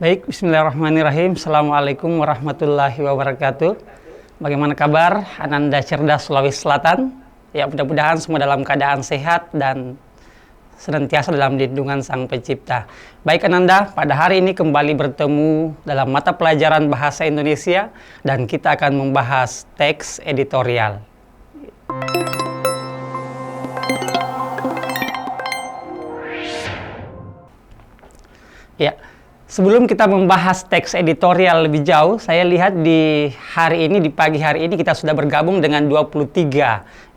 Baik, bismillahirrahmanirrahim. Assalamualaikum warahmatullahi wabarakatuh. Bagaimana kabar Ananda Cerdas Sulawesi Selatan? Ya, mudah-mudahan semua dalam keadaan sehat dan senantiasa dalam lindungan Sang Pencipta. Baik Ananda, pada hari ini kembali bertemu dalam mata pelajaran Bahasa Indonesia dan kita akan membahas teks editorial. Ya, sebelum kita membahas teks editorial lebih jauh, saya lihat di hari ini, di pagi hari ini kita sudah bergabung dengan 23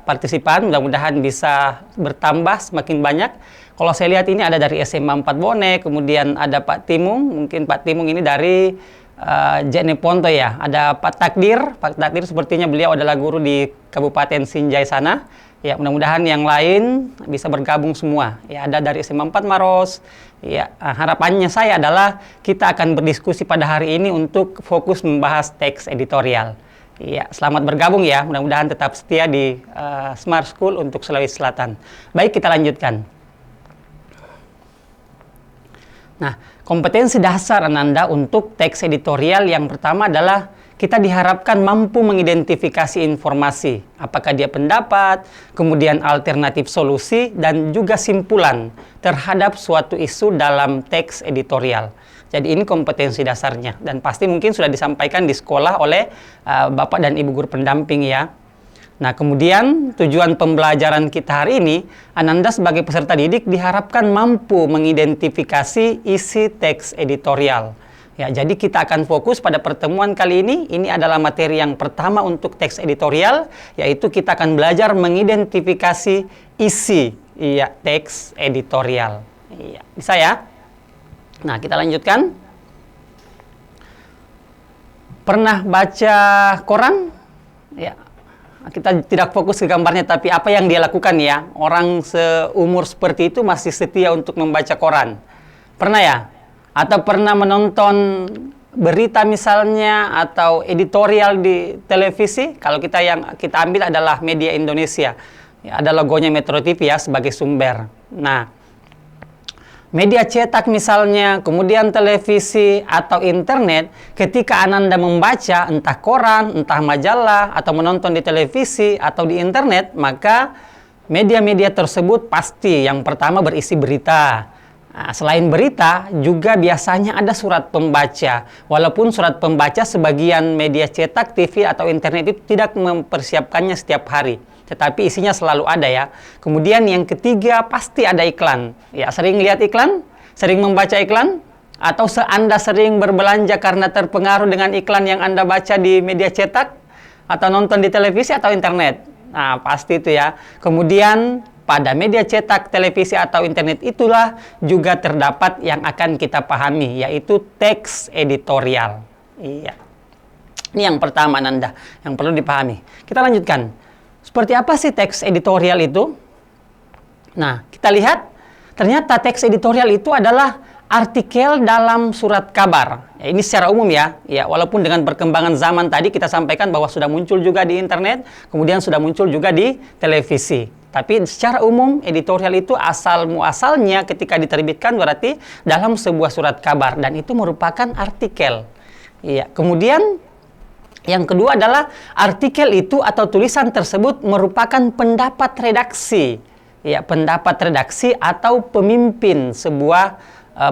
partisipan. Mudah-mudahan bisa bertambah semakin banyak. Kalau saya lihat ini ada dari SMA 4 Bonek, kemudian ada Pak Timung, mungkin Pak Timung ini dari Jeneponto ya. Ada Pak Takdir sepertinya beliau adalah guru di Kabupaten Sinjai sana. Ya, mudah-mudahan yang lain bisa bergabung semua. Ya, ada dari SMA 4 Maros. Ya, harapannya saya adalah kita akan berdiskusi pada hari ini untuk fokus membahas teks editorial. Ya, selamat bergabung ya. Mudah-mudahan tetap setia di Smart School untuk Sulawesi Selatan. Baik, kita lanjutkan. Nah, kompetensi dasar Ananda untuk teks editorial yang pertama adalah kita diharapkan mampu mengidentifikasi informasi, apakah dia pendapat, kemudian alternatif solusi, dan juga simpulan terhadap suatu isu dalam teks editorial. Jadi ini kompetensi dasarnya, dan pasti mungkin sudah disampaikan di sekolah oleh Bapak dan Ibu guru pendamping ya. Nah, kemudian tujuan pembelajaran kita hari ini, Ananda sebagai peserta didik diharapkan mampu mengidentifikasi isi teks editorial. Ya, jadi kita akan fokus pada pertemuan kali ini. Ini adalah materi yang pertama untuk teks editorial, yaitu kita akan belajar mengidentifikasi isi teks editorial. Iya, bisa ya? Nah, kita lanjutkan. Pernah baca koran? Ya, kita tidak fokus ke gambarnya, tapi apa yang dia lakukan ya. Orang seumur seperti itu masih setia untuk membaca koran. Pernah ya? Atau pernah menonton berita misalnya atau editorial di televisi? Kalau yang kita ambil adalah Media Indonesia. Ya, ada logonya Metro TV ya sebagai sumber. Nah, media cetak misalnya, kemudian televisi atau internet, ketika Ananda membaca entah koran, entah majalah, atau menonton di televisi atau di internet, maka media-media tersebut pasti yang pertama berisi berita. Nah, selain berita, juga biasanya ada surat pembaca. Walaupun surat pembaca sebagian media cetak, TV, atau internet itu tidak mempersiapkannya setiap hari. Tetapi isinya selalu ada ya. Kemudian yang ketiga, pasti ada iklan. Ya, sering lihat iklan? Sering membaca iklan? Atau Anda sering berbelanja karena terpengaruh dengan iklan yang Anda baca di media cetak? Atau nonton di televisi atau internet? Nah, pasti itu ya. Kemudian pada media cetak, televisi, atau internet itulah juga terdapat yang akan kita pahami, yaitu teks editorial. Iya. Ini yang pertama Ananda, yang perlu dipahami. Kita lanjutkan. Seperti apa sih teks editorial itu? Nah, kita lihat, ternyata teks editorial itu adalah artikel dalam surat kabar. Ya, ini secara umum ya. Ya, walaupun dengan perkembangan zaman tadi kita sampaikan bahwa sudah muncul juga di internet, kemudian sudah muncul juga di televisi. Tapi secara umum editorial itu asal-muasalnya ketika diterbitkan berarti dalam sebuah surat kabar dan itu merupakan artikel. Iya. Kemudian yang kedua adalah artikel itu atau tulisan tersebut merupakan pendapat redaksi. Ya, pendapat redaksi atau pemimpin sebuah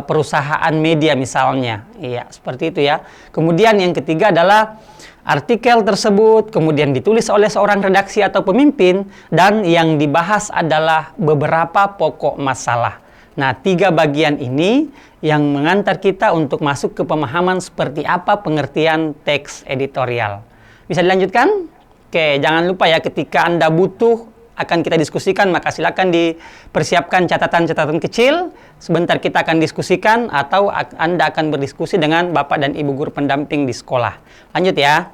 perusahaan media misalnya. Iya, seperti itu ya. Kemudian yang ketiga adalah artikel tersebut kemudian ditulis oleh seorang redaksi atau pemimpin dan yang dibahas adalah beberapa pokok masalah. Nah, 3 bagian ini yang mengantar kita untuk masuk ke pemahaman seperti apa pengertian teks editorial. Bisa dilanjutkan? Oke, jangan lupa ya ketika Anda butuh akan kita diskusikan, maka silakan dipersiapkan catatan-catatan kecil. Sebentar kita akan diskusikan atau Anda akan berdiskusi dengan Bapak dan Ibu guru pendamping di sekolah. Lanjut ya.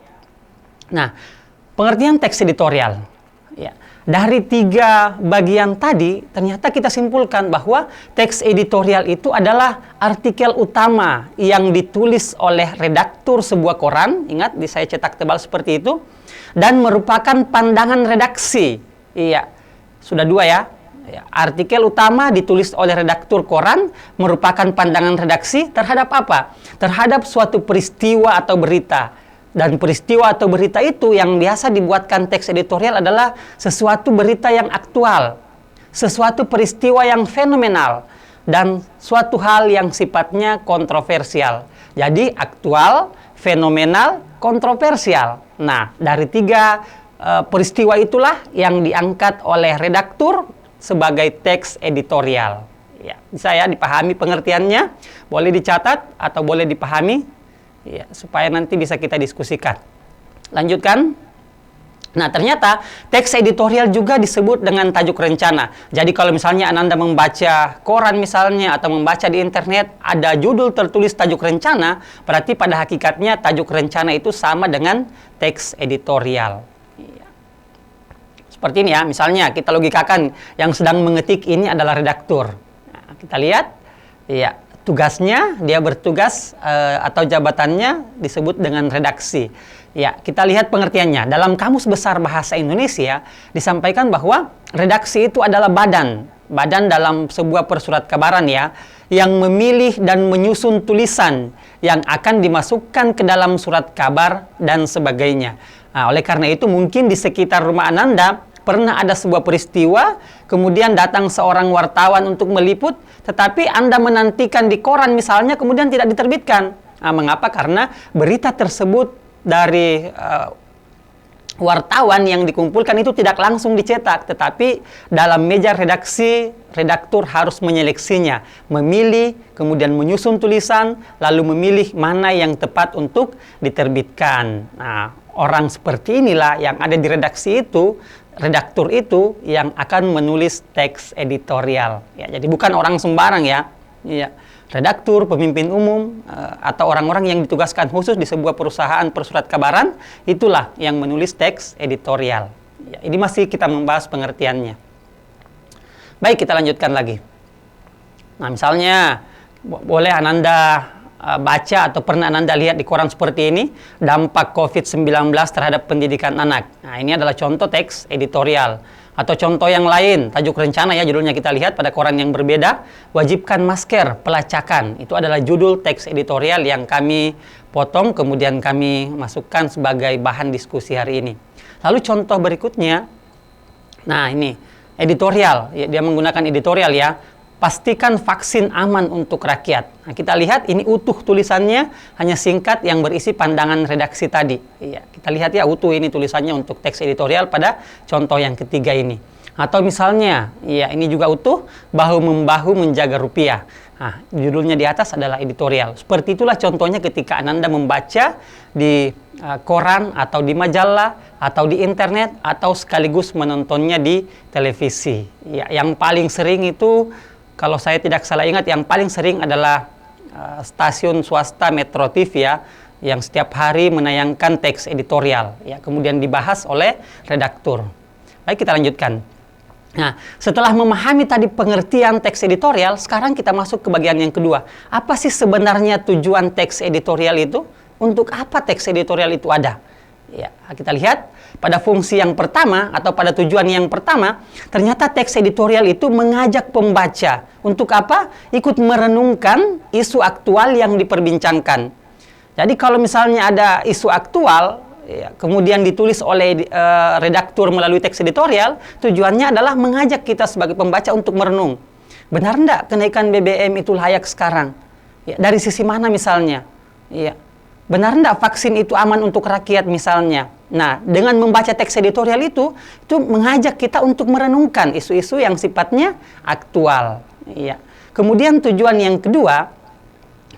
Nah, pengertian teks editorial. Ya. Dari 3 bagian tadi, ternyata kita simpulkan bahwa teks editorial itu adalah artikel utama yang ditulis oleh redaktur sebuah koran. Ingat, saya cetak tebal seperti itu. Dan merupakan pandangan redaksi. Iya, sudah 2 ya. Ya, artikel utama ditulis oleh redaktur koran merupakan pandangan redaksi terhadap apa? Terhadap suatu peristiwa atau berita. Dan peristiwa atau berita itu yang biasa dibuatkan teks editorial adalah sesuatu berita yang aktual, sesuatu peristiwa yang fenomenal, dan suatu hal yang sifatnya kontroversial. Jadi aktual, fenomenal, kontroversial. Nah, dari tiga peristiwa itulah yang diangkat oleh redaktur sebagai teks editorial. Ya, bisa ya dipahami pengertiannya, boleh dicatat atau boleh dipahami, ya, supaya nanti bisa kita diskusikan. Lanjutkan. Nah, ternyata teks editorial juga disebut dengan tajuk rencana. Jadi kalau misalnya Ananda membaca koran misalnya atau membaca di internet ada judul tertulis tajuk rencana, berarti pada hakikatnya tajuk rencana itu sama dengan teks editorial. Seperti ini ya, misalnya kita logikakan yang sedang mengetik ini adalah redaktur. Nah, kita lihat, ya, tugasnya, dia bertugas atau jabatannya disebut dengan redaksi. Ya, kita lihat pengertiannya. Dalam Kamus Besar Bahasa Indonesia disampaikan bahwa redaksi itu adalah badan dalam sebuah persurat kabaran ya, yang memilih dan menyusun tulisan yang akan dimasukkan ke dalam surat kabar dan sebagainya. Nah, oleh karena itu mungkin di sekitar rumah Ananda pernah ada sebuah peristiwa, kemudian datang seorang wartawan untuk meliput, tetapi Anda menantikan di koran misalnya, kemudian tidak diterbitkan. Nah, mengapa? Karena berita tersebut dari wartawan yang dikumpulkan itu tidak langsung dicetak, tetapi dalam meja redaksi, redaktur harus menyeleksinya, memilih, kemudian menyusun tulisan, lalu memilih mana yang tepat untuk diterbitkan. Nah, orang seperti inilah yang ada di redaksi itu, redaktur itu yang akan menulis teks editorial. Ya, jadi bukan orang sembarang ya. Ya, redaktur, pemimpin umum, atau orang-orang yang ditugaskan khusus di sebuah perusahaan persurat kabaran, itulah yang menulis teks editorial. Ya, ini masih kita membahas pengertiannya. Baik, kita lanjutkan lagi. Nah, misalnya boleh Ananda baca atau pernah Ananda lihat di koran seperti ini, dampak COVID-19 terhadap pendidikan anak. Nah, ini adalah contoh teks editorial. Atau contoh yang lain, tajuk rencana ya, judulnya kita lihat pada koran yang berbeda, wajibkan masker pelacakan. Itu adalah judul teks editorial yang kami potong, kemudian kami masukkan sebagai bahan diskusi hari ini. Lalu contoh berikutnya, nah ini, editorial, ya, dia menggunakan editorial ya, pastikan vaksin aman untuk rakyat. Nah, kita lihat ini utuh tulisannya, hanya singkat yang berisi pandangan redaksi tadi. Ya, kita lihat ya utuh ini tulisannya untuk teks editorial pada contoh yang ketiga ini. Atau misalnya, ya ini juga utuh, bahu-membahu menjaga rupiah. Nah, judulnya di atas adalah editorial. Seperti itulah contohnya ketika Ananda membaca di koran atau di majalah atau di internet atau sekaligus menontonnya di televisi. Ya, yang paling sering itu, kalau saya tidak salah ingat, yang paling sering adalah stasiun swasta Metro TV ya, yang setiap hari menayangkan teks editorial, ya, kemudian dibahas oleh redaktur. Baik, kita lanjutkan. Nah, setelah memahami tadi pengertian teks editorial, sekarang kita masuk ke bagian yang kedua. Apa sih sebenarnya tujuan teks editorial itu? Untuk apa teks editorial itu ada? Ya, kita lihat pada fungsi yang pertama atau pada tujuan yang pertama, ternyata teks editorial itu mengajak pembaca untuk apa? Ikut merenungkan isu aktual yang diperbincangkan. Jadi kalau misalnya ada isu aktual, ya, kemudian ditulis oleh redaktur melalui teks editorial, tujuannya adalah mengajak kita sebagai pembaca untuk merenung. Benar enggak kenaikan BBM itu layak sekarang? Ya, dari sisi mana misalnya? Ya. Benar enggak vaksin itu aman untuk rakyat misalnya? Nah, dengan membaca teks editorial itu mengajak kita untuk merenungkan isu-isu yang sifatnya aktual. Ya. Kemudian tujuan yang kedua,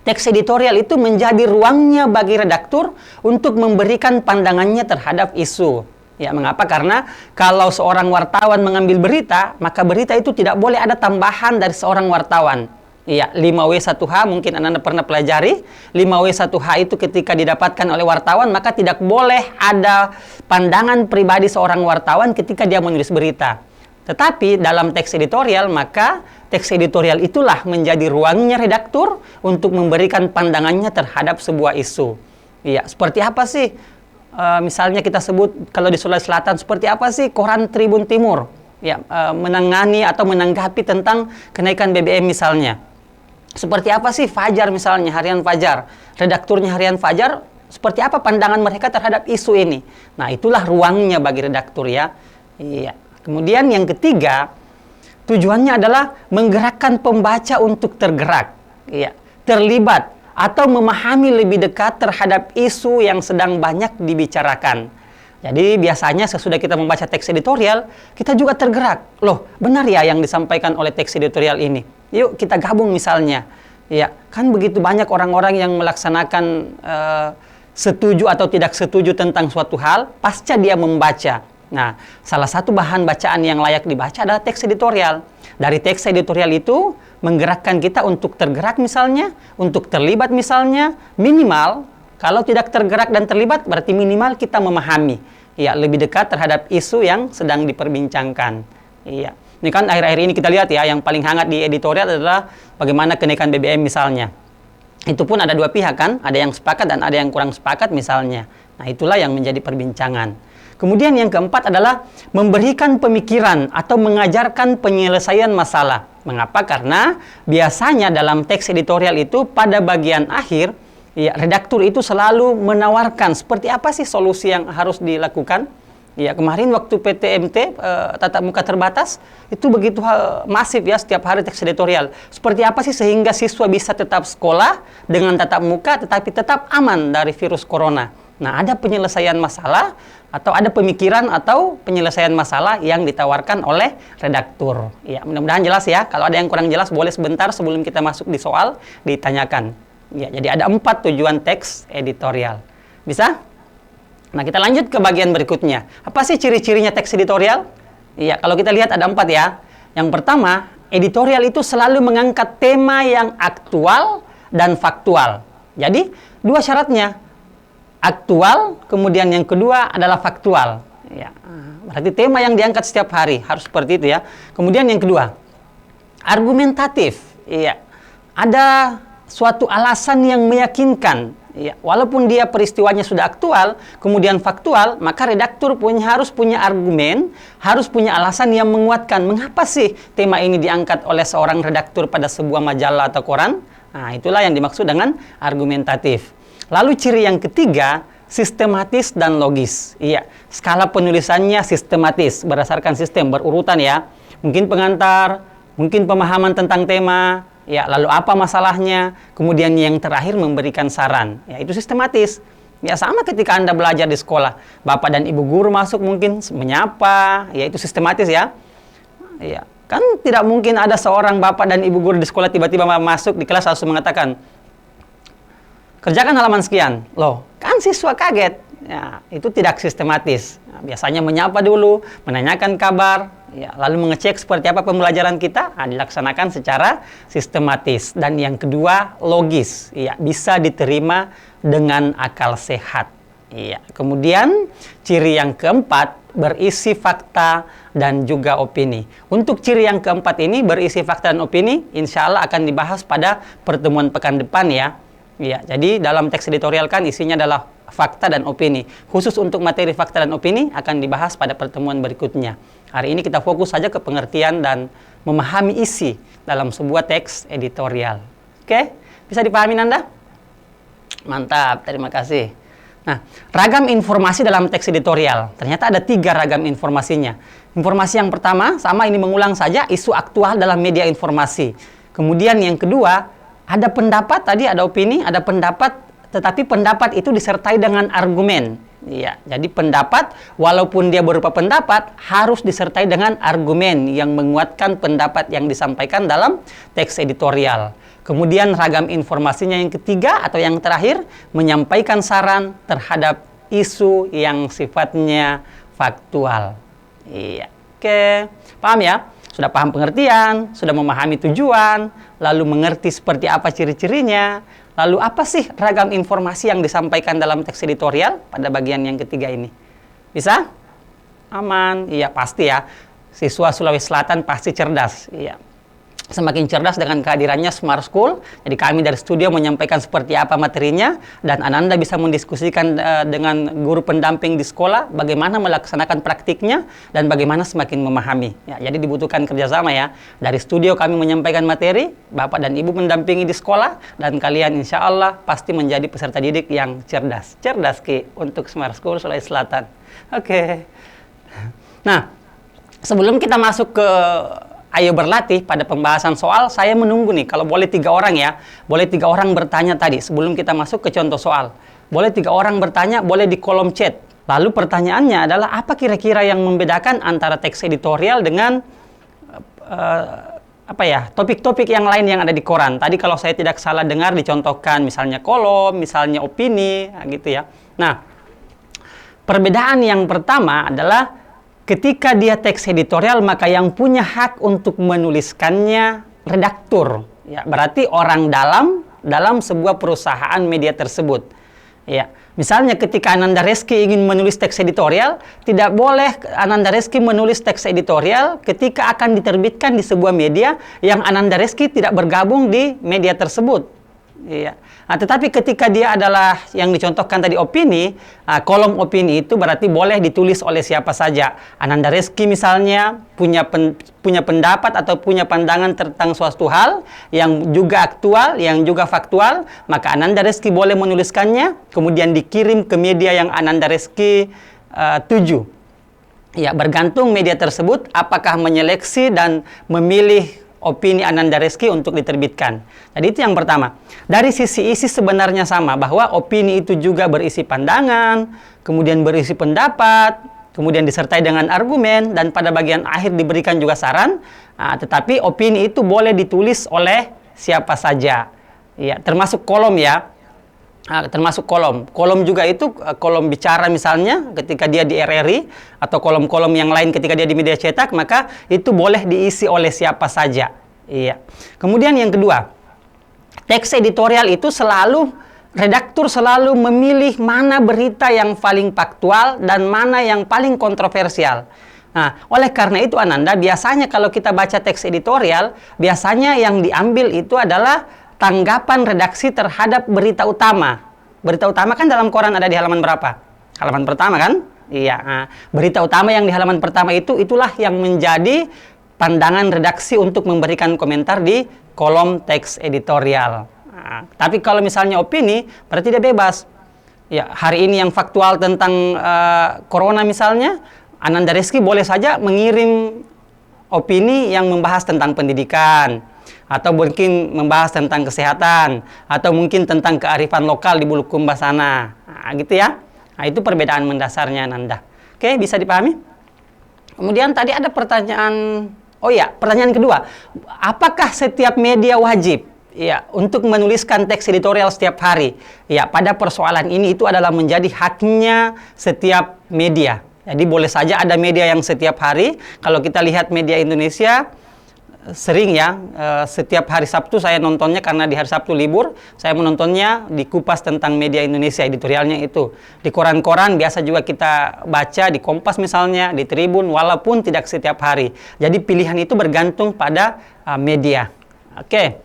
teks editorial itu menjadi ruangnya bagi redaktur untuk memberikan pandangannya terhadap isu. Ya, mengapa? Karena kalau seorang wartawan mengambil berita, maka berita itu tidak boleh ada tambahan dari seorang wartawan. Iya, 5W1H mungkin Anda pernah pelajari. 5W1H itu ketika didapatkan oleh wartawan, maka tidak boleh ada pandangan pribadi seorang wartawan ketika dia menulis berita. Tetapi dalam teks editorial, maka teks editorial itulah menjadi ruangnya redaktur untuk memberikan pandangannya terhadap sebuah isu. Iya, seperti apa sih? Misalnya kita sebut kalau di Sulawesi Selatan, seperti apa sih koran Tribun Timur? menangani atau menanggapi tentang kenaikan BBM misalnya. Seperti apa sih Fajar misalnya, Harian Fajar, redakturnya Harian Fajar, seperti apa pandangan mereka terhadap isu ini. Nah, itulah ruangnya bagi redaktur ya. Iya. Kemudian yang ketiga, tujuannya adalah menggerakkan pembaca untuk tergerak, iya, terlibat atau memahami lebih dekat terhadap isu yang sedang banyak dibicarakan. Jadi biasanya sesudah kita membaca teks editorial, kita juga tergerak. Loh, benar ya yang disampaikan oleh teks editorial ini. Yuk kita gabung misalnya. Ya, kan begitu banyak orang-orang yang melaksanakan setuju atau tidak setuju tentang suatu hal, pasca dia membaca. Nah, salah satu bahan bacaan yang layak dibaca adalah teks editorial. Dari teks editorial itu menggerakkan kita untuk tergerak misalnya, untuk terlibat misalnya, minimal kalau tidak tergerak dan terlibat berarti minimal kita memahami, ya, lebih dekat terhadap isu yang sedang diperbincangkan. Iya. Ini kan akhir-akhir ini kita lihat ya, yang paling hangat di editorial adalah bagaimana kenaikan BBM misalnya. Itu pun ada dua pihak kan, ada yang sepakat dan ada yang kurang sepakat misalnya. Nah, itulah yang menjadi perbincangan. Kemudian yang keempat adalah memberikan pemikiran atau mengajarkan penyelesaian masalah. Mengapa? Karena biasanya dalam teks editorial itu pada bagian akhir, ya, redaktur itu selalu menawarkan seperti apa sih solusi yang harus dilakukan. Ya, kemarin waktu PTMT tatap muka terbatas itu begitu masif ya, setiap hari teks editorial. Seperti apa sih sehingga siswa bisa tetap sekolah dengan tatap muka tetapi tetap aman dari virus corona. Nah, ada penyelesaian masalah atau ada pemikiran atau penyelesaian masalah yang ditawarkan oleh redaktur. Ya, mudah-mudahan jelas ya. Kalau ada yang kurang jelas boleh sebentar sebelum kita masuk di soal ditanyakan. Ya, jadi ada 4 tujuan teks editorial. Bisa? Nah, kita lanjut ke bagian berikutnya. Apa sih ciri-cirinya teks editorial? Iya, kalau kita lihat ada 4 ya. Yang pertama, editorial itu selalu mengangkat tema yang aktual dan faktual. Jadi, 2 syaratnya. Aktual, kemudian yang kedua adalah faktual. Ya, berarti tema yang diangkat setiap hari harus seperti itu ya. Kemudian yang kedua, argumentatif. Iya, ada suatu alasan yang meyakinkan. Ya, walaupun dia peristiwanya sudah aktual, kemudian faktual, maka redaktur harus punya argumen, harus punya alasan yang menguatkan. Mengapa sih tema ini diangkat oleh seorang redaktur pada sebuah majalah atau koran? Nah, itulah yang dimaksud dengan argumentatif. Lalu ciri yang ketiga, sistematis dan logis. Iya, skala penulisannya sistematis, berdasarkan sistem, berurutan ya. Mungkin pengantar, mungkin pemahaman tentang tema, ya, lalu apa masalahnya, kemudian yang terakhir memberikan saran. Ya, itu sistematis. Ya, sama ketika Anda belajar di sekolah, Bapak dan Ibu guru masuk mungkin menyapa, ya itu sistematis ya. Ya, kan tidak mungkin ada seorang Bapak dan Ibu guru di sekolah tiba-tiba masuk di kelas langsung mengatakan, kerjakan halaman sekian. Loh, kan siswa kaget. Ya, itu tidak sistematis. Nah, biasanya menyapa dulu, menanyakan kabar, ya, lalu mengecek seperti apa pembelajaran kita. Nah, dilaksanakan secara sistematis. Dan yang kedua, logis. Ya, bisa diterima dengan akal sehat. Ya. Kemudian, ciri yang keempat, berisi fakta dan juga opini. Untuk ciri yang keempat ini, berisi fakta dan opini, insya Allah akan dibahas pada pertemuan pekan depan ya. Ya, jadi dalam teks editorial kan isinya adalah fakta dan opini. Khusus untuk materi fakta dan opini akan dibahas pada pertemuan berikutnya. Hari ini kita fokus saja ke pengertian dan memahami isi dalam sebuah teks editorial. Oke? Bisa dipahami Anda? Mantap, terima kasih. Nah, ragam informasi dalam teks editorial. Ternyata ada 3 ragam informasinya. Informasi yang pertama, sama ini mengulang saja, isu aktual dalam media informasi. Kemudian yang kedua, ada pendapat, tadi ada opini, ada pendapat, tetapi pendapat itu disertai dengan argumen. Ya, jadi pendapat, walaupun dia berupa pendapat, harus disertai dengan argumen yang menguatkan pendapat yang disampaikan dalam teks editorial. Kemudian ragam informasinya yang ketiga atau yang terakhir, menyampaikan saran terhadap isu yang sifatnya faktual. Iya, oke. Paham ya? Sudah paham pengertian, sudah memahami tujuan, lalu mengerti seperti apa ciri-cirinya, lalu apa sih ragam informasi yang disampaikan dalam teks editorial pada bagian yang ketiga ini. Bisa? Aman? Iya, pasti ya. Siswa Sulawesi Selatan pasti cerdas. Iya. semakin cerdas dengan kehadirannya Smart School. Jadi kami dari studio menyampaikan seperti apa materinya, dan Ananda bisa mendiskusikan dengan guru pendamping di sekolah bagaimana melaksanakan praktiknya dan bagaimana semakin memahami. Ya, jadi dibutuhkan kerjasama ya. Dari studio kami menyampaikan materi, Bapak dan Ibu mendampingi di sekolah, dan kalian insya Allah pasti menjadi peserta didik yang cerdas. Cerdas Ki untuk Smart School Sulawesi Selatan. Oke. Nah, sebelum kita masuk ke Ayo berlatih pada pembahasan soal, saya menunggu nih, kalau boleh 3 orang ya, boleh 3 orang bertanya tadi, sebelum kita masuk ke contoh soal. Boleh 3 orang bertanya, boleh di kolom chat. Lalu pertanyaannya adalah, apa kira-kira yang membedakan antara teks editorial dengan topik-topik yang lain yang ada di koran. Tadi kalau saya tidak salah dengar dicontohkan, misalnya kolom, misalnya opini, gitu ya. Nah, perbedaan yang pertama adalah, ketika dia teks editorial, maka yang punya hak untuk menuliskannya redaktur. Ya, berarti orang dalam sebuah perusahaan media tersebut. Ya, misalnya ketika Ananda Reski ingin menulis teks editorial, tidak boleh Ananda Reski menulis teks editorial ketika akan diterbitkan di sebuah media yang Ananda Reski tidak bergabung di media tersebut. Iya. Nah, tetapi ketika dia adalah yang dicontohkan tadi opini, kolom opini itu berarti boleh ditulis oleh siapa saja. Ananda Reski misalnya punya pendapat atau punya pandangan tentang suatu hal yang juga aktual, yang juga faktual, maka Ananda Reski boleh menuliskannya, kemudian dikirim ke media yang Ananda Reski tuju. Ya, bergantung media tersebut apakah menyeleksi dan memilih opini Ananda Reski untuk diterbitkan. Jadi itu yang pertama. Dari sisi isi sebenarnya sama, bahwa opini itu juga berisi pandangan, kemudian berisi pendapat, kemudian disertai dengan argumen, dan pada bagian akhir diberikan juga saran. Tetapi opini itu boleh ditulis oleh siapa saja. Ya, termasuk kolom ya. Termasuk kolom. Kolom juga itu kolom bicara misalnya ketika dia di RRI, atau kolom-kolom yang lain ketika dia di media cetak, maka itu boleh diisi oleh siapa saja. Iya. Kemudian yang kedua, teks editorial itu redaktur selalu memilih mana berita yang paling faktual dan mana yang paling kontroversial. Nah, oleh karena itu Ananda, biasanya kalau kita baca teks editorial, biasanya yang diambil itu adalah tanggapan redaksi terhadap berita utama. Berita utama kan dalam koran ada di halaman berapa? Halaman pertama kan? Iya. Nah, berita utama yang di halaman pertama itulah yang menjadi pandangan redaksi untuk memberikan komentar di kolom teks editorial. Nah, tapi kalau misalnya opini, berarti dia bebas. Ya, hari ini yang faktual tentang corona misalnya, Ananda Reski boleh saja mengirim opini yang membahas tentang pendidikan, atau mungkin membahas tentang kesehatan, atau mungkin tentang kearifan lokal di Bulukumba sana. Nah, gitu ya. Nah, itu perbedaan mendasarnya Nanda. Oke, bisa dipahami? Kemudian tadi ada pertanyaan, pertanyaan kedua. Apakah setiap media wajib untuk menuliskan teks editorial setiap hari? Ya, pada persoalan ini itu adalah menjadi haknya setiap media. Jadi boleh saja ada media yang setiap hari. Kalau kita lihat media Indonesia, sering ya, setiap hari Sabtu saya nontonnya, karena di hari Sabtu libur, saya menontonnya di Kupas tentang media Indonesia, editorialnya itu. Di koran-koran biasa juga kita baca, di Kompas misalnya, di Tribun, walaupun tidak setiap hari. Jadi pilihan itu bergantung pada media. Oke,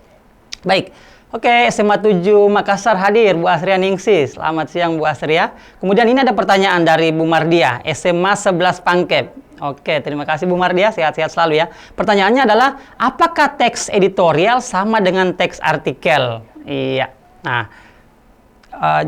baik. Oke, SMA 7 Makassar hadir, Bu Asria Ningsi. Selamat siang Bu Asria. Kemudian ini ada pertanyaan dari Bu Mardia, SMA 11 Pangkep. Oke, terima kasih Bu Mardia, sehat-sehat selalu ya. Pertanyaannya adalah, apakah teks editorial sama dengan teks artikel? Iya. Nah,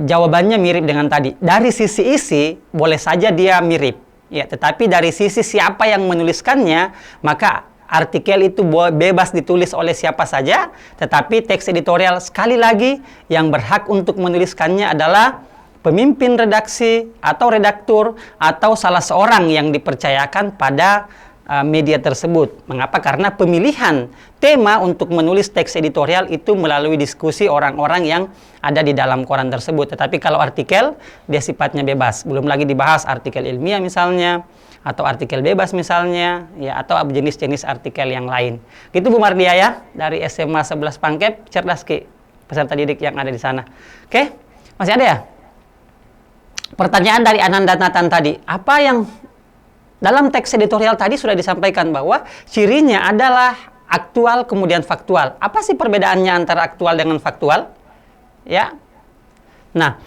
jawabannya mirip dengan tadi. Dari sisi isi, boleh saja dia mirip. Ya, tetapi dari sisi siapa yang menuliskannya, maka artikel itu bebas ditulis oleh siapa saja, tetapi teks editorial sekali lagi yang berhak untuk menuliskannya adalah pemimpin redaksi atau redaktur atau salah seorang yang dipercayakan pada media tersebut. Mengapa? Karena pemilihan tema untuk menulis teks editorial itu melalui diskusi orang-orang yang ada di dalam koran tersebut. Tetapi kalau artikel, dia sifatnya bebas. Belum lagi dibahas artikel ilmiah misalnya, atau artikel bebas misalnya, ya, atau jenis-jenis artikel yang lain. Gitu Bu Mardia ya, dari SMA 11 Pangkep, cerdas Ki, peserta didik yang ada di sana. Oke, masih ada ya? Pertanyaan dari Ananda Nathan tadi, apa yang dalam teks editorial tadi sudah disampaikan bahwa cirinya adalah aktual kemudian faktual. Apa sih perbedaannya antara aktual dengan faktual? Ya. Nah,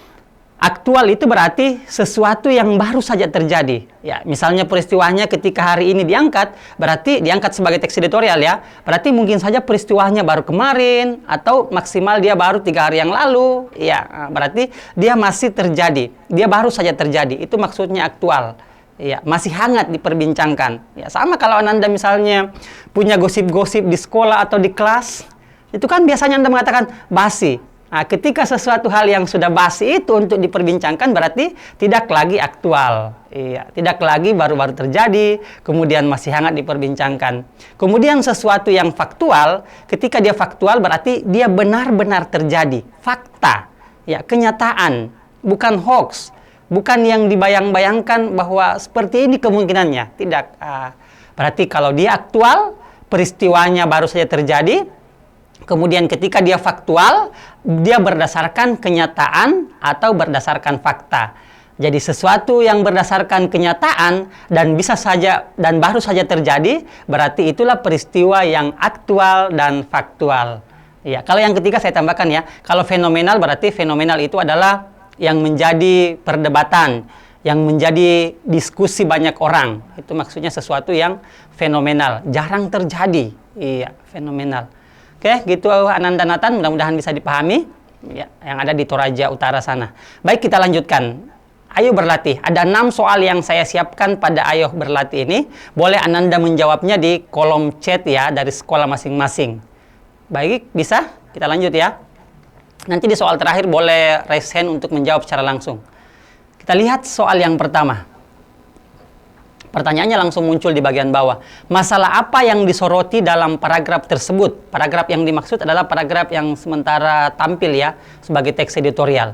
aktual itu berarti sesuatu yang baru saja terjadi. Ya, misalnya peristiwanya ketika hari ini diangkat, berarti diangkat sebagai teks editorial ya. Berarti mungkin saja peristiwanya baru kemarin atau maksimal dia baru 3 hari yang lalu. Ya, berarti dia masih terjadi. Dia baru saja terjadi. Itu maksudnya aktual. Ya, masih hangat diperbincangkan. Ya, sama kalau Ananda misalnya punya gosip-gosip di sekolah atau di kelas, itu kan biasanya Anda mengatakan basi. Nah, ketika sesuatu hal yang sudah basi itu untuk diperbincangkan berarti tidak lagi aktual. Iya, tidak lagi baru-baru terjadi, kemudian masih hangat diperbincangkan. Kemudian sesuatu yang faktual, ketika dia faktual berarti dia benar-benar terjadi. Fakta, ya, kenyataan, bukan hoax, bukan yang dibayang-bayangkan bahwa seperti ini kemungkinannya. Tidak. Berarti kalau dia aktual, peristiwanya baru saja terjadi. Kemudian ketika dia faktual, dia berdasarkan kenyataan atau berdasarkan fakta. Jadi sesuatu yang berdasarkan kenyataan dan bisa saja dan baru saja terjadi, berarti itulah peristiwa yang aktual dan faktual. Ya, kalau yang ketiga saya tambahkan ya, kalau fenomenal berarti fenomenal itu adalah yang menjadi perdebatan, yang menjadi diskusi banyak orang. Itu maksudnya sesuatu yang fenomenal, jarang terjadi. Iya, fenomenal. Oke, gitu Ananda Nathan, mudah-mudahan bisa dipahami ya, yang ada di Toraja Utara sana. Baik, kita lanjutkan. Ayo berlatih. Ada 6 soal yang saya siapkan pada Ayo Berlatih ini. Boleh Ananda menjawabnya di kolom chat ya, dari sekolah masing-masing. Baik, bisa? Kita lanjut ya. Nanti di soal terakhir boleh raise hand untuk menjawab secara langsung. Kita lihat soal yang pertama. Pertanyaannya langsung muncul di bagian bawah. Masalah apa yang disoroti dalam paragraf tersebut? Paragraf yang dimaksud adalah paragraf yang sementara tampil ya, sebagai teks editorial.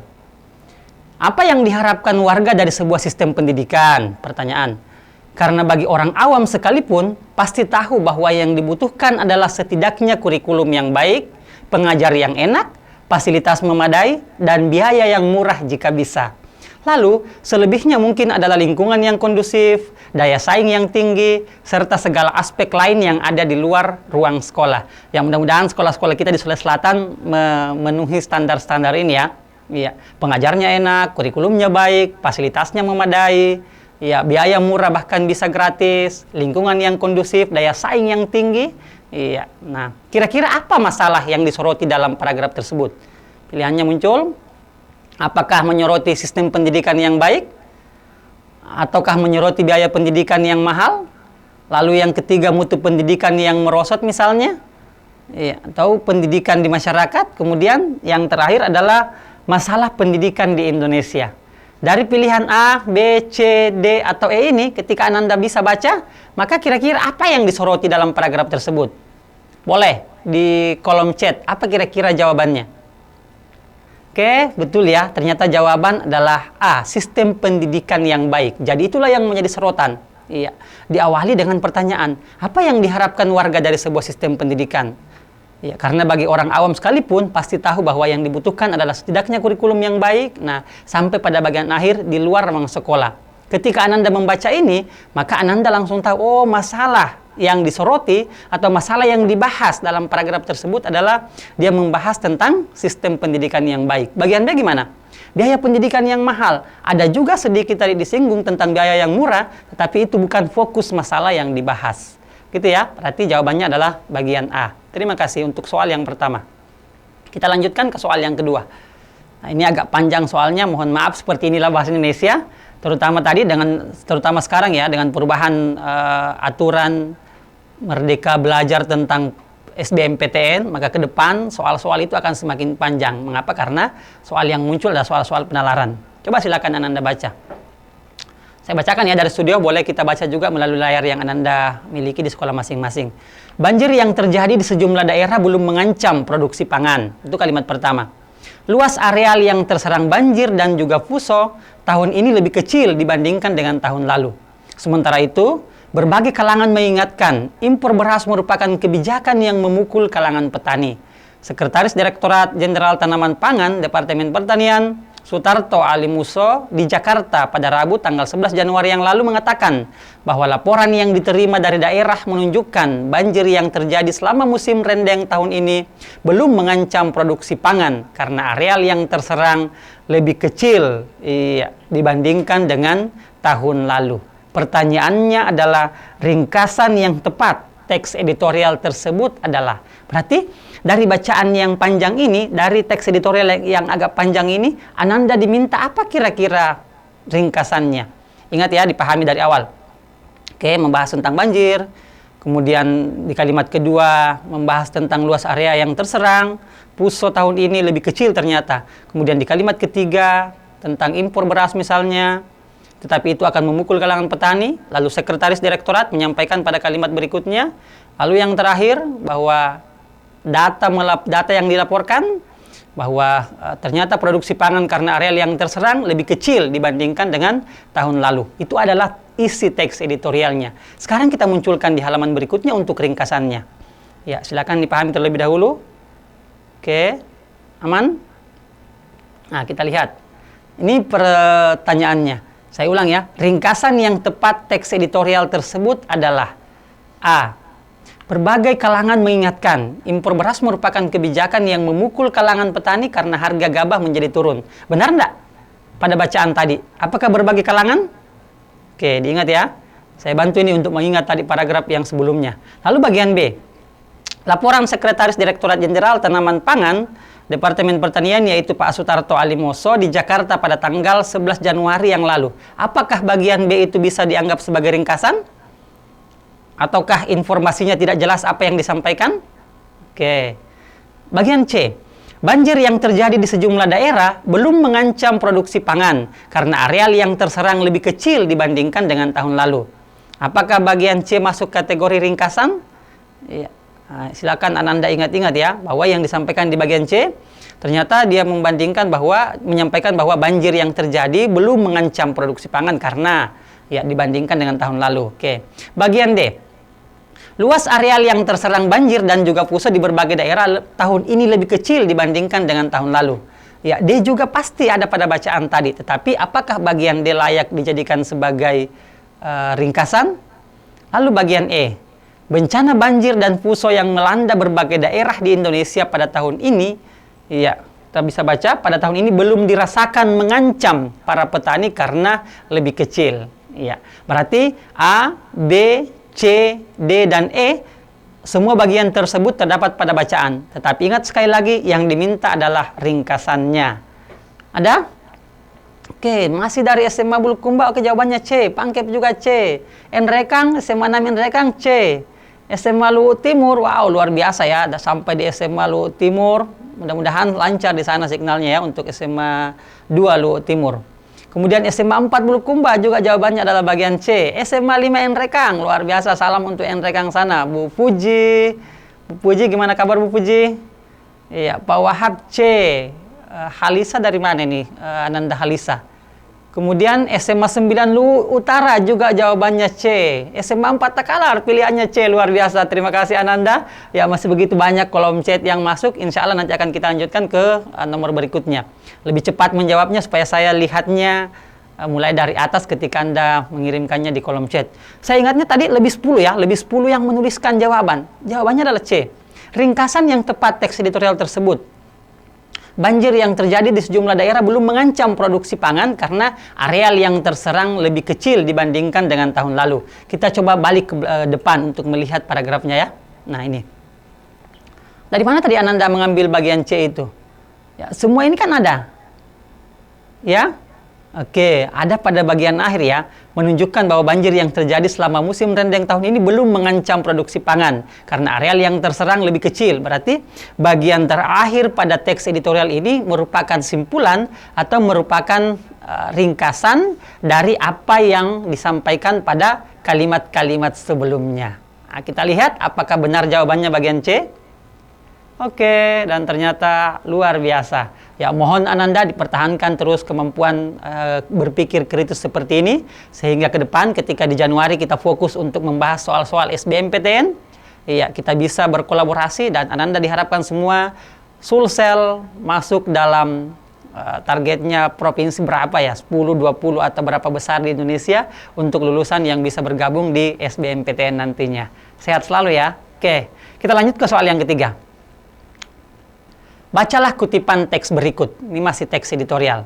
Apa yang diharapkan warga dari sebuah sistem pendidikan? Pertanyaan. Karena bagi orang awam sekalipun, pasti tahu bahwa yang dibutuhkan adalah setidaknya kurikulum yang baik, pengajar yang enak, fasilitas memadai, dan biaya yang murah jika bisa. Lalu, selebihnya mungkin adalah lingkungan yang kondusif, daya saing yang tinggi, serta segala aspek lain yang ada di luar ruang sekolah. Yang mudah-mudahan sekolah-sekolah kita di Sulawesi Selatan memenuhi standar-standar ini ya. Iya, pengajarnya enak, kurikulumnya baik, fasilitasnya memadai, ya, biaya murah bahkan bisa gratis, lingkungan yang kondusif, daya saing yang tinggi. Iya. Nah, kira-kira apa masalah yang disoroti dalam paragraf tersebut? Pilihannya muncul. Apakah menyoroti sistem pendidikan yang baik? Ataukah menyoroti biaya pendidikan yang mahal? Lalu yang ketiga, mutu pendidikan yang merosot misalnya? Ya, atau pendidikan di masyarakat? Kemudian yang terakhir adalah masalah pendidikan di Indonesia. Dari pilihan A, B, C, D, atau E ini, ketika Ananda bisa baca, maka kira-kira apa yang disoroti dalam paragraf tersebut? Boleh di kolom chat, apa kira-kira jawabannya? Oke, betul ya. Ternyata jawaban adalah A, sistem pendidikan yang baik. Jadi itulah yang menjadi sorotan. Iya. Diawali dengan pertanyaan, apa yang diharapkan warga dari sebuah sistem pendidikan? Ya, karena bagi orang awam sekalipun pasti tahu bahwa yang dibutuhkan adalah setidaknya kurikulum yang baik. Nah, sampai pada bagian akhir di luar ruang sekolah. Ketika Ananda membaca ini, maka Ananda langsung tahu, oh, masalah yang disoroti atau masalah yang dibahas dalam paragraf tersebut adalah dia membahas tentang sistem pendidikan yang baik. Bagi Anda gimana? Biaya pendidikan yang mahal. Ada juga sedikit tadi disinggung tentang biaya yang murah, tetapi itu bukan fokus masalah yang dibahas. Gitu ya, berarti jawabannya adalah bagian A. Terima kasih untuk soal yang pertama. Kita lanjutkan ke soal yang kedua. Nah, ini agak panjang soalnya, mohon maaf, seperti inilah bahasa Indonesia. Terutama sekarang ya, dengan perubahan aturan Merdeka Belajar tentang SBMPTN, maka ke depan soal-soal itu akan semakin panjang. Mengapa? Karena soal yang muncul adalah soal-soal penalaran. Coba silakan Ananda baca. Saya bacakan ya dari studio, boleh kita baca juga melalui layar yang Ananda miliki di sekolah masing-masing. Banjir yang terjadi di sejumlah daerah belum mengancam produksi pangan. Itu kalimat pertama. Luas areal yang terserang banjir dan juga fuso tahun ini lebih kecil dibandingkan dengan tahun lalu. Sementara itu, berbagai kalangan mengingatkan impor beras merupakan kebijakan yang memukul kalangan petani. Sekretaris Direktorat Jenderal Tanaman Pangan Departemen Pertanian, Sutarto Alimuso di Jakarta pada Rabu tanggal 11 Januari yang lalu mengatakan bahwa laporan yang diterima dari daerah menunjukkan banjir yang terjadi selama musim rendeng tahun ini belum mengancam produksi pangan karena areal yang terserang lebih kecil dibandingkan dengan tahun lalu. Pertanyaannya adalah ringkasan yang tepat teks editorial tersebut adalah, berarti dari bacaan yang panjang ini, dari teks editorial yang agak panjang ini, Ananda diminta apa kira-kira ringkasannya? Ingat ya, dipahami dari awal. Oke, membahas tentang banjir. Kemudian di kalimat kedua, membahas tentang luas area yang terserang. Puso tahun ini lebih kecil ternyata. Kemudian di kalimat ketiga, tentang impor beras misalnya. Tetapi itu akan memukul kalangan petani. Lalu sekretaris direktorat menyampaikan pada kalimat berikutnya. Lalu yang terakhir, bahwa data yang dilaporkan bahwa ternyata produksi pangan karena areal yang terserang lebih kecil dibandingkan dengan tahun lalu. Itu adalah isi teks editorialnya. Sekarang kita munculkan di halaman berikutnya untuk ringkasannya. Ya, silakan dipahami terlebih dahulu. Oke, aman? Nah, kita lihat. Ini pertanyaannya. Saya ulang ya. Ringkasan yang tepat teks editorial tersebut adalah A. Berbagai kalangan mengingatkan, impor beras merupakan kebijakan yang memukul kalangan petani karena harga gabah menjadi turun. Benar enggak? Pada bacaan tadi. Apakah berbagai kalangan? Oke, diingat ya. Saya bantu ini untuk mengingat tadi paragraf yang sebelumnya. Lalu bagian B. Laporan Sekretaris Direktorat Jenderal Tanaman Pangan, Departemen Pertanian, yaitu Pak Sutarto Alimuso di Jakarta pada tanggal 11 Januari yang lalu. Apakah bagian B itu bisa dianggap sebagai ringkasan? Ataukah informasinya tidak jelas apa yang disampaikan? Oke. Bagian C. Banjir yang terjadi di sejumlah daerah belum mengancam produksi pangan karena areal yang terserang lebih kecil dibandingkan dengan tahun lalu. Apakah bagian C masuk kategori ringkasan? Ya. Nah, silakan Ananda ingat-ingat ya, bahwa yang disampaikan di bagian C, ternyata dia menyampaikan bahwa banjir yang terjadi belum mengancam produksi pangan karena dibandingkan dengan tahun lalu. Oke. Bagian D. Luas areal yang terserang banjir dan juga puso di berbagai daerah tahun ini lebih kecil dibandingkan dengan tahun lalu. Ya, D juga pasti ada pada bacaan tadi. Tetapi apakah bagian D layak dijadikan sebagai ringkasan? Lalu bagian E. Bencana banjir dan puso yang melanda berbagai daerah di Indonesia pada tahun ini, kita bisa baca, pada tahun ini belum dirasakan mengancam para petani karena lebih kecil. Ya, berarti A, B, C, D, dan E, semua bagian tersebut terdapat pada bacaan. Tetapi ingat sekali lagi, yang diminta adalah ringkasannya. Ada? Oke, masih dari SMA Bulukumba, oke jawabannya C. Pangkep juga C. Nrekang, SMA 6 Nrekang, C. SMA Luhut Timur, wow luar biasa ya. Ada sampai di SMA Luhut Timur. Mudah-mudahan lancar di sana signalnya ya untuk SMA 2 Luhut Timur. Kemudian SMA 4 Bulukumba juga jawabannya adalah bagian C. SMA 5 Nrekang, luar biasa, salam untuk Nrekang sana. Bu Puji, gimana kabar Bu Puji? Iya, Pak Wahab C. Halisa dari mana nih? Ananda Halisa. Kemudian SMA 9 Luhut Utara juga jawabannya C. SMA 4 Takalar pilihannya C, luar biasa. Terima kasih Ananda. Ya, masih begitu banyak kolom chat yang masuk. Insya Allah nanti akan kita lanjutkan ke nomor berikutnya. Lebih cepat menjawabnya supaya saya lihatnya mulai dari atas ketika Anda mengirimkannya di kolom chat. Saya ingatnya tadi lebih 10 ya, lebih 10 yang menuliskan jawaban. Jawabannya adalah C. Ringkasan yang tepat teks editorial tersebut. Banjir yang terjadi di sejumlah daerah belum mengancam produksi pangan karena areal yang terserang lebih kecil dibandingkan dengan tahun lalu. Kita coba balik ke depan untuk melihat paragrafnya ya. Nah ini. Dari mana tadi Ananda mengambil bagian C itu? Ya, semua ini kan ada. Ya? Oke, ada pada bagian akhir ya, menunjukkan bahwa banjir yang terjadi selama musim rendeng tahun ini belum mengancam produksi pangan karena areal yang terserang lebih kecil. Berarti bagian terakhir pada teks editorial ini merupakan simpulan atau merupakan ringkasan dari apa yang disampaikan pada kalimat-kalimat sebelumnya. Nah, kita lihat apakah benar jawabannya bagian C. Oke, dan ternyata luar biasa. Ya, mohon Ananda dipertahankan terus kemampuan berpikir kritis seperti ini, sehingga ke depan ketika di Januari kita fokus untuk membahas soal-soal SBMPTN, ya kita bisa berkolaborasi dan Ananda diharapkan semua Sulsel masuk dalam Targetnya provinsi berapa ya? 10, 20 atau berapa besar di Indonesia untuk lulusan yang bisa bergabung di SBMPTN nantinya. Sehat selalu ya. Oke, kita lanjut ke soal yang ketiga. Bacalah kutipan teks berikut. Ini masih teks editorial.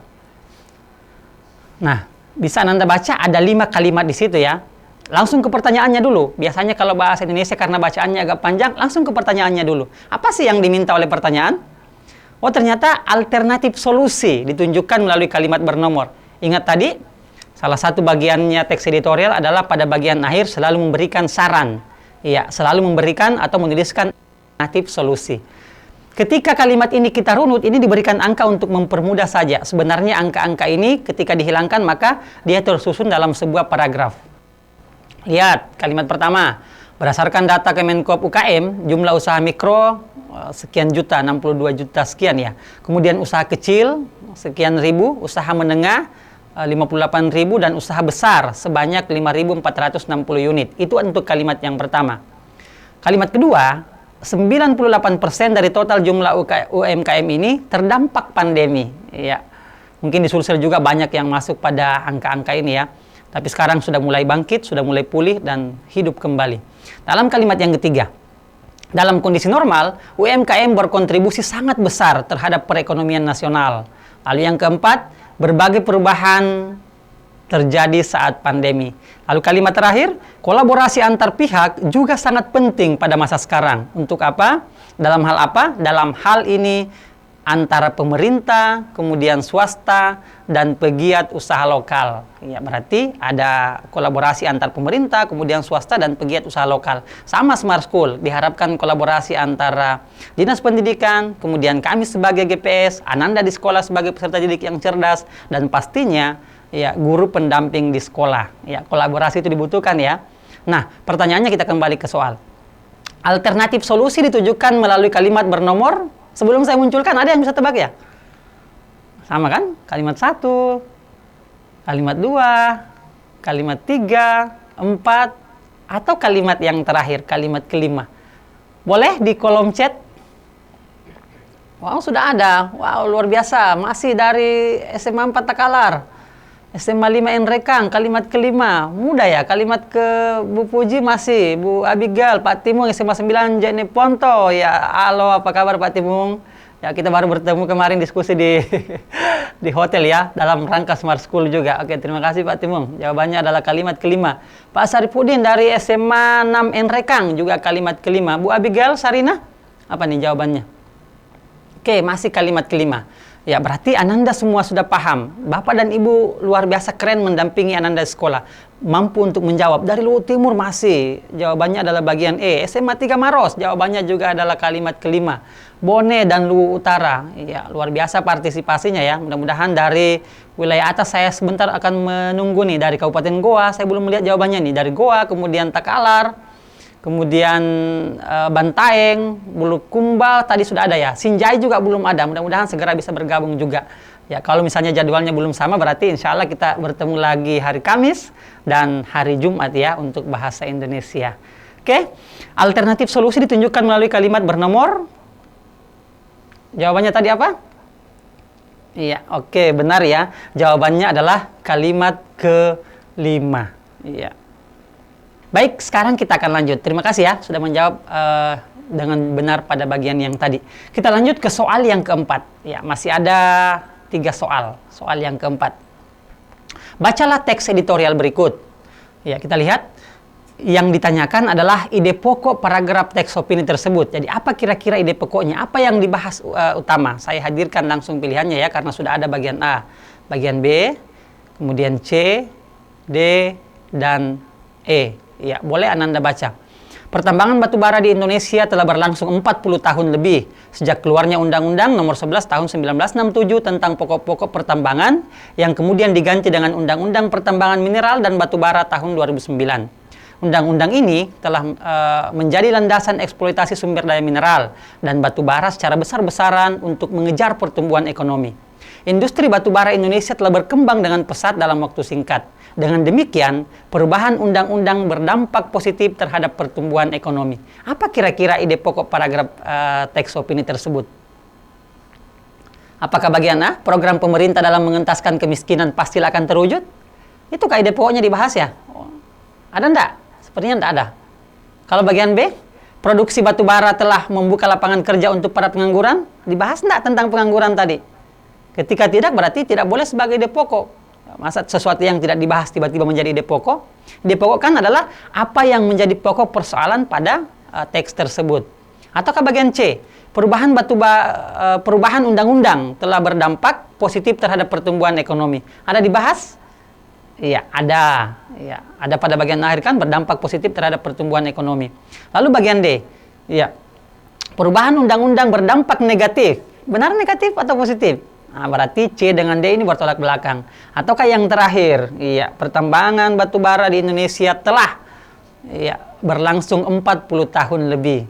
Nah, bisa Anda baca ada 5 kalimat di situ ya. Langsung ke pertanyaannya dulu. Biasanya kalau bahasa Indonesia karena bacaannya agak panjang, langsung ke pertanyaannya dulu. Apa sih yang diminta oleh pertanyaan? Oh, ternyata alternatif solusi ditunjukkan melalui kalimat bernomor. Ingat tadi, salah satu bagiannya teks editorial adalah pada bagian akhir selalu memberikan saran. Iya, selalu memberikan atau menuliskan alternatif solusi. Ketika kalimat ini kita runut, ini diberikan angka untuk mempermudah saja. Sebenarnya angka-angka ini ketika dihilangkan maka dia tersusun dalam sebuah paragraf. Lihat, kalimat pertama. Berdasarkan data Kemenkop UKM, jumlah usaha mikro sekian juta, 62 juta sekian ya. Kemudian usaha kecil sekian ribu, usaha menengah 58 ribu, dan usaha besar sebanyak 5.460 unit. Itu untuk kalimat yang pertama. Kalimat kedua, 98% dari total jumlah UMKM ini terdampak pandemi. Ya, mungkin di Sulsel juga banyak yang masuk pada angka-angka ini ya. Tapi sekarang sudah mulai bangkit, sudah mulai pulih dan hidup kembali. Dalam kalimat yang ketiga, dalam kondisi normal, UMKM berkontribusi sangat besar terhadap perekonomian nasional. Lalu yang keempat, berbagai perubahan terjadi saat pandemi. Lalu kalimat terakhir, kolaborasi antar pihak juga sangat penting pada masa sekarang. Untuk apa? Dalam hal apa? Dalam hal ini antara pemerintah, kemudian swasta, dan pegiat usaha lokal. Ya, berarti ada kolaborasi antar pemerintah, kemudian swasta, dan pegiat usaha lokal. Sama Smart School, diharapkan kolaborasi antara Dinas Pendidikan, kemudian kami sebagai GPS, Ananda di sekolah sebagai peserta didik yang cerdas, dan pastinya ya guru pendamping di sekolah. Ya, kolaborasi itu dibutuhkan ya. Nah, pertanyaannya kita kembali ke soal. Alternatif solusi ditujukan melalui kalimat bernomor. Sebelum saya munculkan, ada yang bisa tebak ya? Sama kan? Kalimat 1, kalimat 2, kalimat 3, 4, atau kalimat yang terakhir, kalimat kelima. Boleh di kolom chat? Wow, sudah ada. Wow, luar biasa. Masih dari SMA 4 Takalar. SMA 5 Enrekang, kalimat kelima. Mudah ya, kalimat ke Bu Puji masih. Bu Abigail, Pak Timung, SMA 9 Jene Ponto. Ya, halo, apa kabar Pak Timung? Ya, kita baru bertemu kemarin diskusi di di hotel ya, dalam rangka Smart School juga. Oke, terima kasih Pak Timung. Jawabannya adalah kalimat kelima. Pak Saripudin dari SMA 6 Enrekang, juga kalimat kelima. Bu Abigail, Sarina, apa nih jawabannya? Oke, masih kalimat kelima. Ya, berarti Ananda semua sudah paham. Bapak dan Ibu luar biasa keren mendampingi Ananda di sekolah. Mampu untuk menjawab. Dari Luhut Timur masih. Jawabannya adalah bagian E. SMA 3 Maros. Jawabannya juga adalah kalimat kelima. Bone dan Luhut Utara. Ya, luar biasa partisipasinya ya. Mudah-mudahan dari wilayah atas saya sebentar akan menunggu nih. Dari Kabupaten Goa, saya belum melihat jawabannya nih. Dari Goa, kemudian Takalar, kemudian Bantaeng, Bulukumba tadi sudah ada ya. Sinjai juga belum ada. Mudah-mudahan segera bisa bergabung juga. Ya, kalau misalnya jadwalnya belum sama, berarti insya Allah kita bertemu lagi hari Kamis dan hari Jumat ya untuk bahasa Indonesia. Oke, alternatif solusi ditunjukkan melalui kalimat bernomor. Jawabannya tadi apa? Iya, oke, benar ya. Jawabannya adalah kalimat kelima. Iya. Baik, sekarang kita akan lanjut. Terima kasih ya sudah menjawab dengan benar pada bagian yang tadi. Kita lanjut ke soal yang keempat. Ya, masih ada 3 soal. Soal yang keempat. Bacalah teks editorial berikut. Ya, kita lihat. Yang ditanyakan adalah ide pokok paragraf teks opini tersebut. Jadi apa kira-kira ide pokoknya? Apa yang dibahas utama? Saya hadirkan langsung pilihannya ya, karena sudah ada bagian A, bagian B, kemudian C, D, dan E. Ya, boleh Ananda baca. Pertambangan batubara di Indonesia telah berlangsung 40 tahun lebih sejak keluarnya Undang-Undang Nomor 11 Tahun 1967 tentang pokok-pokok pertambangan yang kemudian diganti dengan Undang-Undang Pertambangan Mineral dan Batubara tahun 2009. Undang-undang ini telah menjadi landasan eksploitasi sumber daya mineral dan batubara secara besar-besaran untuk mengejar pertumbuhan ekonomi. Industri batubara Indonesia telah berkembang dengan pesat dalam waktu singkat. Dengan demikian, perubahan undang-undang berdampak positif terhadap pertumbuhan ekonomi. Apa kira-kira ide pokok paragraf teks opini tersebut? Apakah bagian A, program pemerintah dalam mengentaskan kemiskinan pasti akan terwujud? Itu ide pokoknya dibahas ya? Ada enggak? Sepertinya enggak ada. Kalau bagian B, produksi batu bara telah membuka lapangan kerja untuk para pengangguran? Dibahas enggak tentang pengangguran tadi? Ketika tidak, berarti tidak boleh sebagai ide pokok. Masa sesuatu yang tidak dibahas tiba-tiba menjadi ide pokok? Ide pokok kan adalah apa yang menjadi pokok persoalan pada teks tersebut. Ataukah bagian C, perubahan undang-undang telah berdampak positif terhadap pertumbuhan ekonomi. Ada dibahas? Iya, ada. Iya, ada pada bagian akhir kan berdampak positif terhadap pertumbuhan ekonomi. Lalu bagian D, iya, perubahan undang-undang berdampak negatif. Benar negatif atau positif? Nah, berarti C dengan D ini bertolak belakang. Ataukah yang terakhir, iya, pertambangan batu bara di Indonesia telah berlangsung 40 tahun lebih.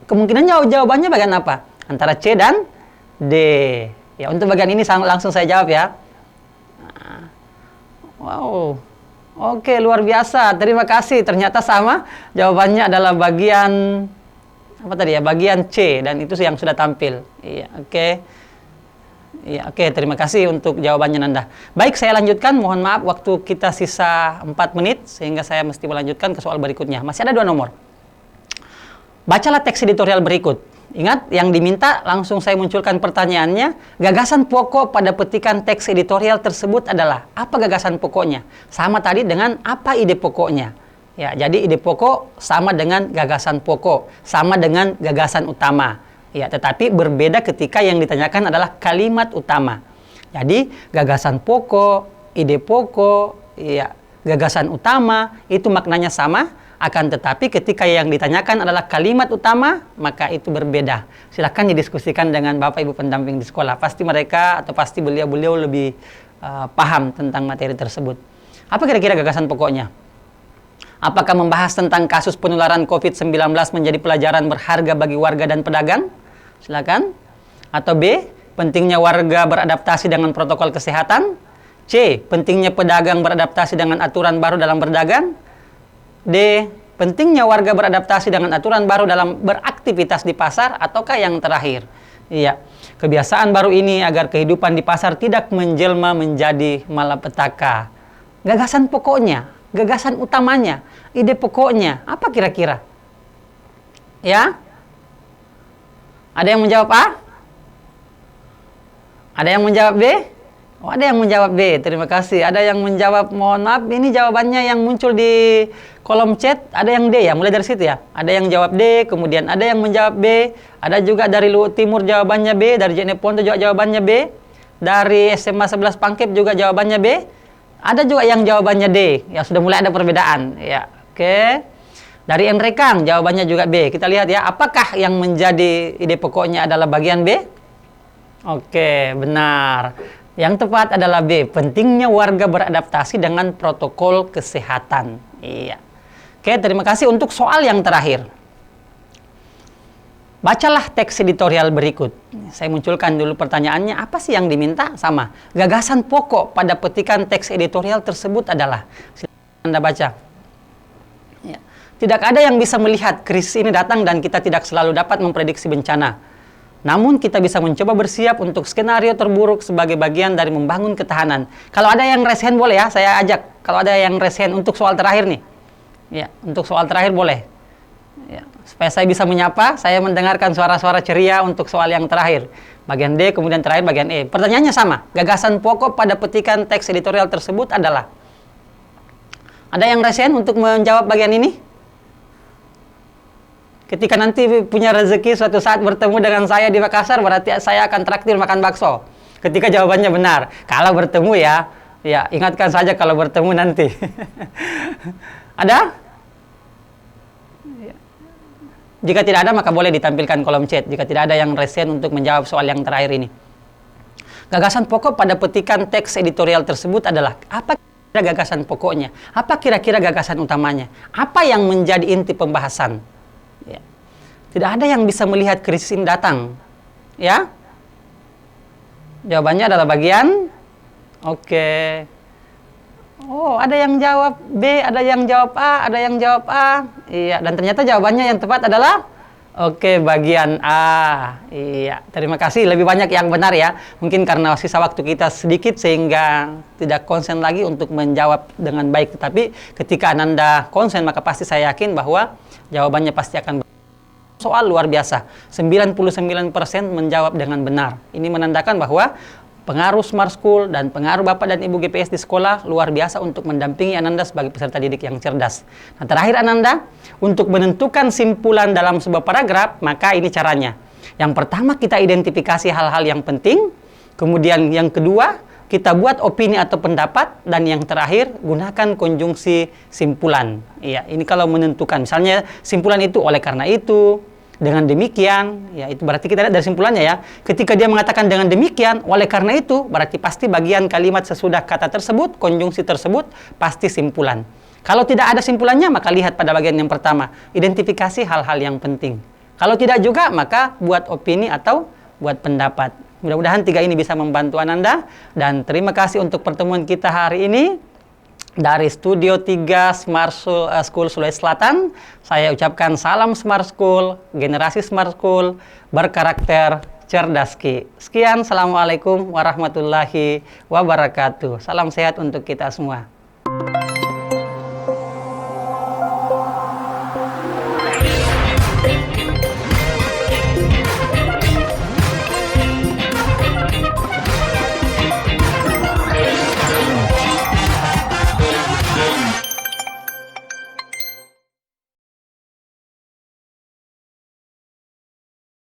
Kemungkinan jawabannya bagian apa? Antara C dan D. Ya, untuk bagian ini langsung saya jawab ya. Wow. Oke, luar biasa. Terima kasih. Ternyata sama. Jawabannya adalah bagian apa tadi ya? Bagian C, dan itu yang sudah tampil. Iya, oke. Iya, oke. Terima kasih untuk jawabannya Nanda. Baik, saya lanjutkan. Mohon maaf waktu kita sisa 4 menit sehingga saya mesti melanjutkan ke soal berikutnya. Masih ada 2 nomor. Bacalah teks editorial berikut. Ingat, yang diminta langsung saya munculkan pertanyaannya. Gagasan pokok pada petikan teks editorial tersebut adalah apa gagasan pokoknya? Sama tadi dengan apa ide pokoknya. Ya, jadi ide pokok sama dengan gagasan pokok, sama dengan gagasan utama. Ya, tetapi berbeda ketika yang ditanyakan adalah kalimat utama. Jadi, gagasan pokok, ide pokok, ya, gagasan utama itu maknanya sama. Akan tetapi ketika yang ditanyakan adalah kalimat utama, maka itu berbeda. Silakan didiskusikan dengan Bapak Ibu pendamping di sekolah. Pasti mereka atau pasti beliau lebih paham tentang materi tersebut. Apa kira-kira gagasan pokoknya? Apakah membahas tentang kasus penularan COVID-19 menjadi pelajaran berharga bagi warga dan pedagang? Silakan. Atau B, pentingnya warga beradaptasi dengan protokol kesehatan? C, pentingnya pedagang beradaptasi dengan aturan baru dalam berdagang? D, pentingnya warga beradaptasi dengan aturan baru dalam beraktivitas di pasar? Ataukah yang terakhir? Iya, kebiasaan baru ini agar kehidupan di pasar tidak menjelma menjadi malapetaka. Gagasan pokoknya, gagasan utamanya, ide pokoknya, apa kira-kira? Ya? Ada yang menjawab A? Ada yang menjawab B? Oh, ada yang menjawab B, terima kasih. Ada yang menjawab, mohon maaf, ini jawabannya yang muncul di kolom chat, ada yang D ya, mulai dari situ ya. Ada yang jawab D, kemudian ada yang menjawab B, ada juga dari Luhut Timur jawabannya B, dari JNE Ponto juga jawabannya B, dari SMA 11 Pangkep juga jawabannya B, ada juga yang jawabannya D, ya sudah mulai ada perbedaan. Ya, oke. Dari Enrekang jawabannya juga B. Kita lihat ya, apakah yang menjadi ide pokoknya adalah bagian B? Oke, benar. Yang tepat adalah B, pentingnya warga beradaptasi dengan protokol kesehatan. Iya. Oke, terima kasih. Untuk soal yang terakhir. Bacalah teks editorial berikut. Saya munculkan dulu pertanyaannya, apa sih yang diminta? Sama. Gagasan pokok pada petikan teks editorial tersebut adalah, silakan Anda baca. Ya. Tidak ada yang bisa melihat krisis ini datang dan kita tidak selalu dapat memprediksi bencana. Namun kita bisa mencoba bersiap untuk skenario terburuk sebagai bagian dari membangun ketahanan. Kalau ada yang raise hand boleh ya, saya ajak. Kalau ada yang raise hand untuk soal terakhir nih. Ya, untuk soal terakhir boleh. Ya, supaya saya bisa menyapa, saya mendengarkan suara-suara ceria untuk soal yang terakhir. Bagian D, kemudian terakhir bagian E. Pertanyaannya sama. Gagasan pokok pada petikan teks editorial tersebut adalah. Ada yang raise hand untuk menjawab bagian ini? Ketika nanti punya rezeki suatu saat bertemu dengan saya di Makassar, berarti saya akan traktir makan bakso. Ketika jawabannya benar. Kalau bertemu ya ingatkan saja kalau bertemu nanti. Ada? Jika tidak ada, maka boleh ditampilkan kolom chat. Jika tidak ada yang resen untuk menjawab soal yang terakhir ini. Gagasan pokok pada petikan teks editorial tersebut adalah, apa kira-kira gagasan pokoknya? Apa kira-kira gagasan utamanya? Apa yang menjadi inti pembahasan? Ya. Tidak ada yang bisa melihat krisis ini datang. Ya? Jawabannya adalah bagian oke. Oh, ada yang jawab B, ada yang jawab A, ada yang jawab A. Iya, dan ternyata jawabannya yang tepat adalah Oke, bagian A. Iya, terima kasih. Lebih banyak yang benar ya. Mungkin karena sisa waktu kita sedikit sehingga tidak konsen lagi untuk menjawab dengan baik. Tetapi ketika Ananda konsen, maka pasti saya yakin bahwa jawabannya pasti akan soal luar biasa. 99% menjawab dengan benar. Ini menandakan bahwa pengaruh Smart School dan pengaruh Bapak dan Ibu GPS di sekolah luar biasa untuk mendampingi Ananda sebagai peserta didik yang cerdas. Nah, terakhir Ananda, untuk menentukan simpulan dalam sebuah paragraf, maka ini caranya. Yang pertama, kita identifikasi hal-hal yang penting. Kemudian yang kedua, kita buat opini atau pendapat. Dan yang terakhir, gunakan konjungsi simpulan. Iya, ini kalau menentukan. Misalnya, simpulan itu oleh karena itu, dengan demikian, ya itu berarti kita lihat dari simpulannya ya. Ketika dia mengatakan dengan demikian, oleh karena itu, berarti pasti bagian kalimat sesudah kata tersebut, konjungsi tersebut, pasti simpulan. Kalau tidak ada simpulannya, maka lihat pada bagian yang pertama. Identifikasi hal-hal yang penting. Kalau tidak juga, maka buat opini atau buat pendapat. Mudah-mudahan 3 ini bisa membantu Ananda. Dan terima kasih untuk pertemuan kita hari ini. Dari Studio 3 Smart School Sulawesi Selatan, saya ucapkan salam Smart School, generasi Smart School, berkarakter cerdas Ki. Sekian, Assalamualaikum warahmatullahi wabarakatuh. Salam sehat untuk kita semua.